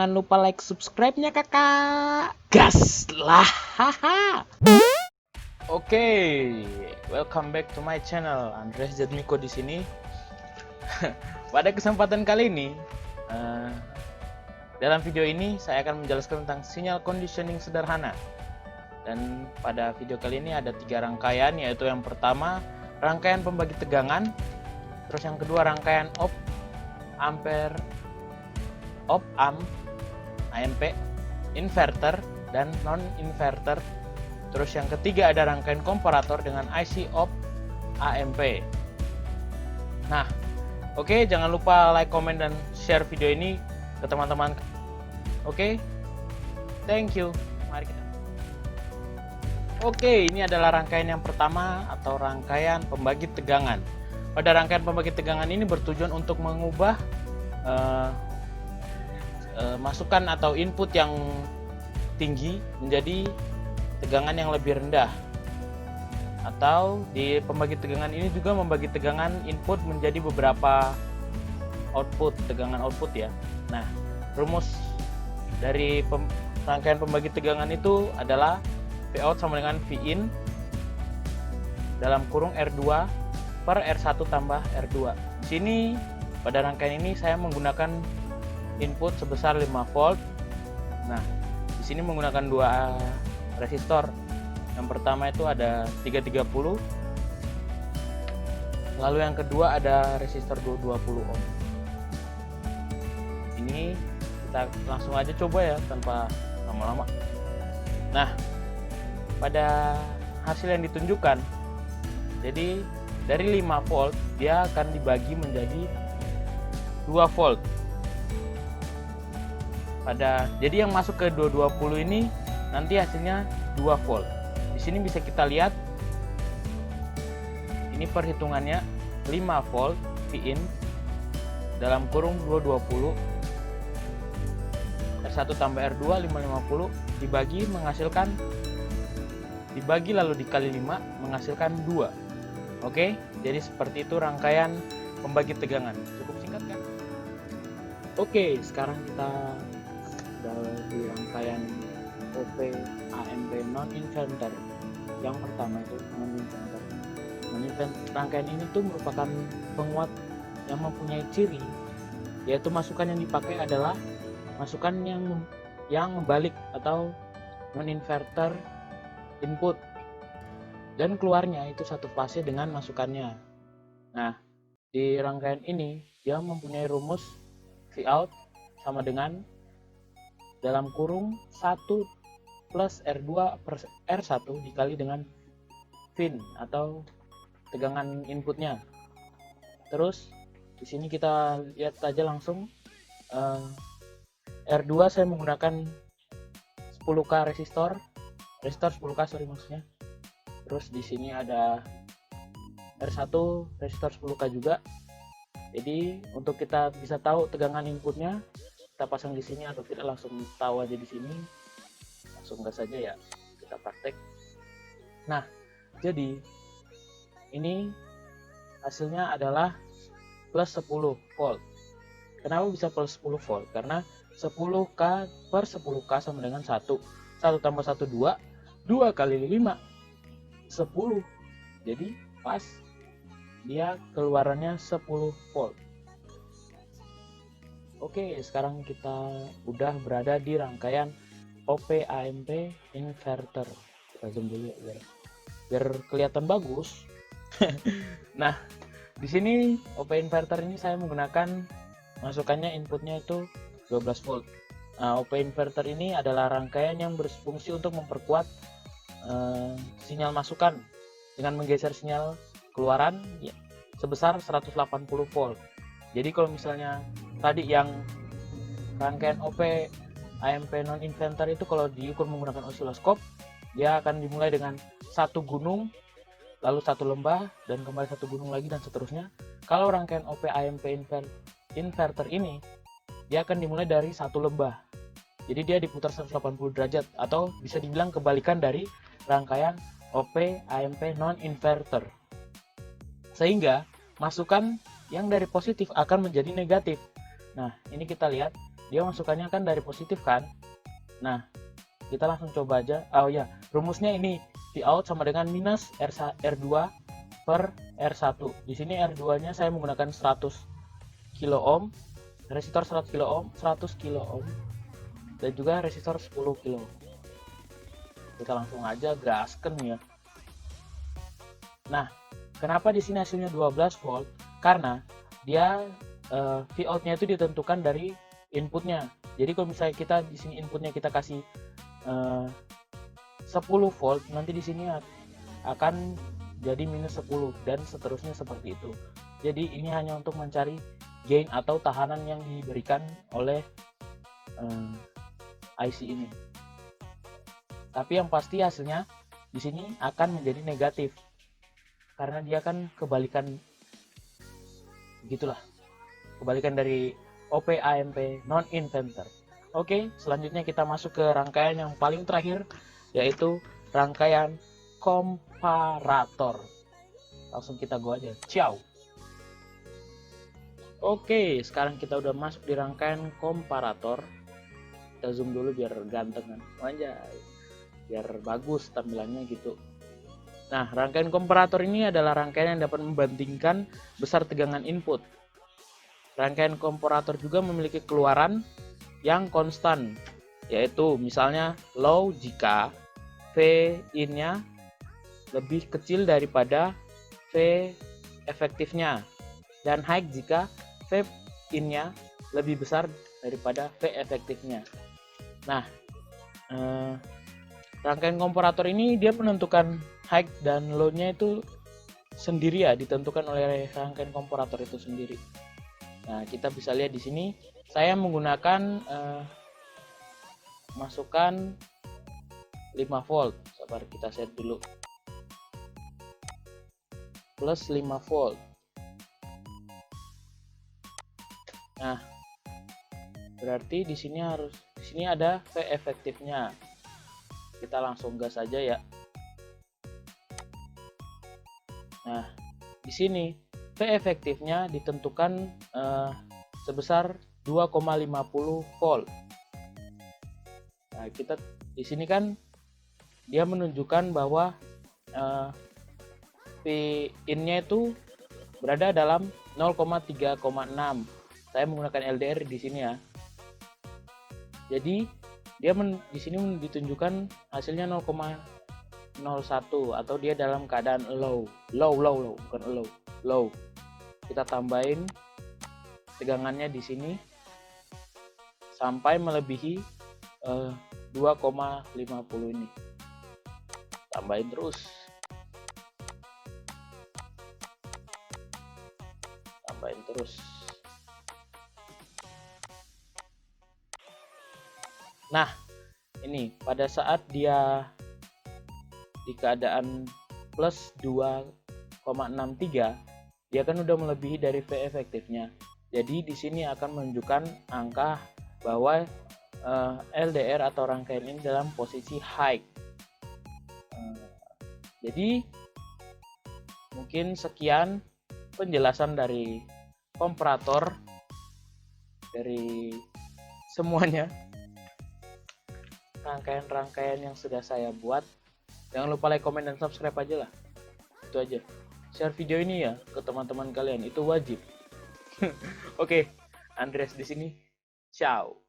Jangan lupa like, subscribe-nya kakak. Gas lah, haha. Oke, welcome back to my channel. Andreas Jadmiko di sini. Pada kesempatan kali ini, dalam video ini saya akan menjelaskan tentang sinyal conditioning sederhana. Dan pada video kali ini ada 3 rangkaian, yaitu yang pertama rangkaian pembagi tegangan, terus yang kedua rangkaian op amp, AMP, inverter, dan non-inverter. Terus yang ketiga ada rangkaian komparator dengan IC op AMP. Nah, oke, jangan lupa like, comment, dan share video ini ke teman-teman. Oke, thank you. Mari kita. Oke, ini adalah rangkaian yang pertama atau rangkaian pembagi tegangan. Pada rangkaian pembagi tegangan ini bertujuan untuk mengubah masukan atau input yang tinggi menjadi tegangan yang lebih rendah, atau di pembagi tegangan ini juga membagi tegangan input menjadi beberapa output, tegangan output ya. Nah, rumus dari rangkaian pembagi tegangan itu adalah Vout sama dengan Vin dalam kurung R2 per R1 tambah R2. Di sini pada rangkaian ini saya menggunakan input sebesar 5 volt. Nah, di sini menggunakan 2 resistor. Yang pertama itu ada 330. Lalu yang kedua ada resistor 220 ohm. Ini kita langsung aja coba ya tanpa lama-lama. Nah, pada hasil yang ditunjukkan, jadi dari 5 volt dia akan dibagi menjadi 2 volt. Jadi yang masuk ke 220 ini nanti hasilnya 2 volt. Di sini bisa kita lihat ini perhitungannya 5 volt Vin dalam kurung 220 R1 tambah R2 550 dibagi lalu dikali 5 menghasilkan 2. Oke, jadi seperti itu rangkaian pembagi tegangan. Cukup singkat kan? Oke, sekarang kita di rangkaian OP AMP non-inverter. Yang pertama itu non-inverter. Rangkaian ini tuh merupakan penguat yang mempunyai ciri, yaitu masukan yang dipakai adalah masukan yang membalik atau non-inverter input, dan keluarnya itu satu fase dengan masukannya. Nah, di rangkaian ini dia mempunyai rumus Vout sama dengan dalam kurung 1 plus R2 per R1 dikali dengan Vin atau tegangan inputnya. Terus di sini kita lihat aja langsung R2 saya menggunakan 10K resistor 10K maksudnya. Terus di sini ada R1 resistor 10K juga. Jadi untuk kita bisa tahu tegangan inputnya, kita pasang di sini atau tidak langsung tahu aja di sini. Langsung gas saja ya, kita praktek. Nah, jadi ini hasilnya adalah plus 10 volt. Kenapa bisa plus 10 volt? Karena 10K per 10K sama dengan 1 tambah 1 2 kali 5 10. Jadi pas dia keluarannya 10 volt. Oke, sekarang kita udah berada di rangkaian OP AMP inverter. Kita zoom dulu ya, biar kelihatan bagus. Nah, di sini OP inverter ini saya menggunakan masukannya inputnya itu 12 volt. Nah, OP inverter ini adalah rangkaian yang berfungsi untuk memperkuat sinyal masukan dengan menggeser sinyal keluaran ya, sebesar 180 volt. Jadi kalau misalnya tadi yang rangkaian OP AMP non-inverter itu kalau diukur menggunakan osiloskop, dia akan dimulai dengan satu gunung, lalu satu lembah, dan kembali satu gunung lagi, dan seterusnya. Kalau rangkaian OP AMP inverter ini, dia akan dimulai dari satu lembah. Jadi dia diputar 180 derajat, atau bisa dibilang kebalikan dari rangkaian OP AMP non-inverter. Sehingga masukan yang dari positif akan menjadi negatif. Nah, ini kita lihat dia masukannya kan dari positif kan. Nah, kita langsung coba aja. Oh ya, rumusnya ini Vout sama dengan minus R2 per R1. Di sini R2-nya saya menggunakan 100 kilo ohm, resistor 100 kilo ohm, 100 kilo ohm, dan juga resistor 10 kilo. Kita langsung aja gaskan ya. Nah, kenapa di sini hasilnya 12 volt? Karena dia Vout-nya itu ditentukan dari inputnya. Jadi kalau misalnya kita di sini inputnya kita kasih 10 volt, nanti di sini akan jadi minus 10 dan seterusnya seperti itu. Jadi ini hanya untuk mencari gain atau tahanan yang diberikan oleh IC ini. Tapi yang pasti hasilnya di sini akan menjadi negatif karena dia kan kebalikan, begitulah, kebalikan dari OP-AMP non-inverter. Oke, selanjutnya kita masuk ke rangkaian yang paling terakhir, yaitu rangkaian komparator. Langsung kita go aja. Ciao. Oke, sekarang kita udah masuk di rangkaian komparator. Kita zoom dulu biar ganteng kan. Anjay. Biar bagus tampilannya gitu. Nah, rangkaian komparator ini adalah rangkaian yang dapat membandingkan besar tegangan input. Rangkaian komparator juga memiliki keluaran yang konstan, yaitu misalnya low jika V in-nya lebih kecil daripada V efektifnya, dan high jika V in-nya lebih besar daripada V efektifnya. Nah, rangkaian komparator ini dia menentukan high dan low-nya itu sendiri ya, ditentukan oleh rangkaian komparator itu sendiri. Nah, kita bisa lihat di sini saya menggunakan masukan 5 volt. Sabar, kita set dulu. Plus 5 volt. Nah, berarti di sini ada V efektifnya. Kita langsung gas aja ya. Nah, di sini V efektifnya ditentukan sebesar 2,50 volt. Nah, kita di sini kan dia menunjukkan bahwa V in-nya itu berada dalam 0,3,6. Saya menggunakan LDR di sini ya. Jadi dia di sini ditunjukkan hasilnya 0,01 atau dia dalam keadaan low, bukan low. Kita tambahin tegangannya di sini sampai melebihi 2,50 ini. Tambahin terus. Nah, ini pada saat dia di keadaan plus 2,63, dia kan udah melebihi dari V efektifnya. Jadi di sini akan menunjukkan angka bahwa LDR atau rangkaian ini dalam posisi high. Jadi mungkin sekian penjelasan dari komparator, dari semuanya rangkaian-rangkaian yang sudah saya buat. Jangan lupa like, komen, dan subscribe aja lah. Itu aja. Share video ini ya ke teman-teman kalian, itu wajib. Oke, Andreas di sini. Ciao.